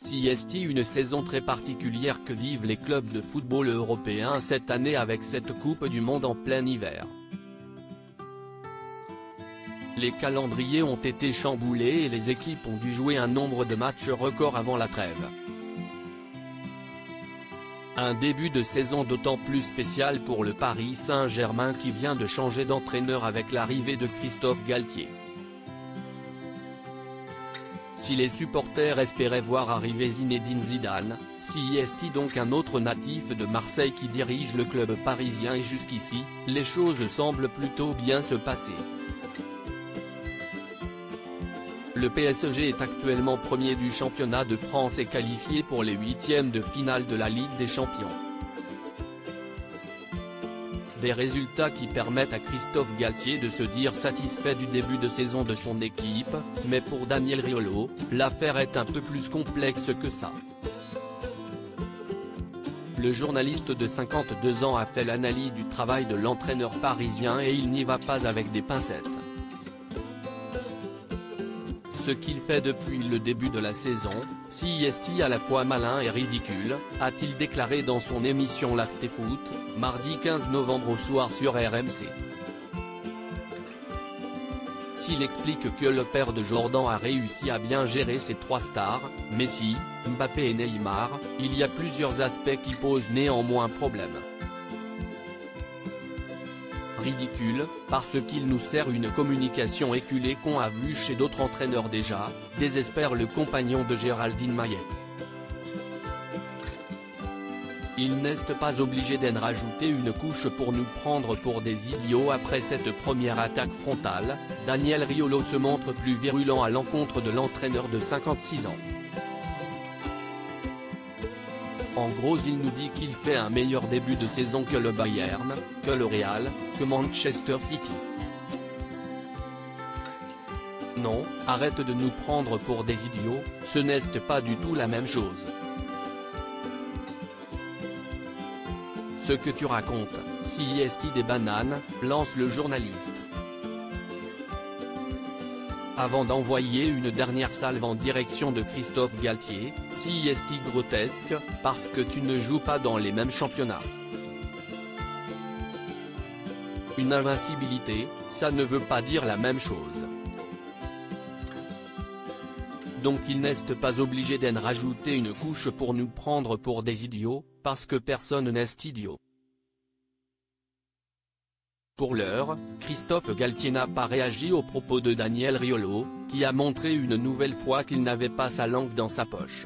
CST, une saison très particulière que vivent les clubs de football européens cette année avec cette Coupe du Monde en plein hiver. Les calendriers ont été chamboulés et les équipes ont dû jouer un nombre de matchs record avant la trêve. Un début de saison d'autant plus spécial pour le Paris Saint-Germain qui vient de changer d'entraîneur avec l'arrivée de Christophe Galtier. Si les supporters espéraient voir arriver Zinedine Zidane, CST donc un autre natif de Marseille qui dirige le club parisien, et jusqu'ici, les choses semblent plutôt bien se passer. Le PSG est actuellement premier du championnat de France et qualifié pour les huitièmes de finale de la Ligue des Champions. Des résultats qui permettent à Christophe Galtier de se dire satisfait du début de saison de son équipe, mais pour Daniel Riolo, l'affaire est un peu plus complexe que ça. Le journaliste de 52 ans a fait l'analyse du travail de l'entraîneur parisien et il n'y va pas avec des pincettes. Ce qu'il fait depuis le début de la saison, si est à la fois malin et ridicule, a-t-il déclaré dans son émission l'Afterfoot, mardi 15 novembre au soir sur RMC. S'il explique que le père de Jordan a réussi à bien gérer ses trois stars, Messi, Mbappé et Neymar, il y a plusieurs aspects qui posent néanmoins problème. Ridicule, parce qu'il nous sert une communication éculée qu'on a vue chez d'autres entraîneurs déjà, désespère le compagnon de Géraldine Maillet. Il n'est pas obligé d'en rajouter une couche pour nous prendre pour des idiots. Après cette première attaque frontale, Daniel Riolo se montre plus virulent à l'encontre de l'entraîneur de 56 ans. En gros, il nous dit qu'il fait un meilleur début de saison que le Bayern, que le Real, que Manchester City. Non, arrête de nous prendre pour des idiots, ce n'est pas du tout la même chose. Ce que tu racontes, si est des bananes, lance le journaliste. Avant d'envoyer une dernière salve en direction de Christophe Galtier, si est grotesque, parce que tu ne joues pas dans les mêmes championnats. Une invincibilité, ça ne veut pas dire la même chose. Donc il n'est pas obligé d'en rajouter une couche pour nous prendre pour des idiots, parce que personne n'est idiot. Pour l'heure, Christophe Galtier n'a pas réagi aux propos de Daniel Riolo, qui a montré une nouvelle fois qu'il n'avait pas sa langue dans sa poche.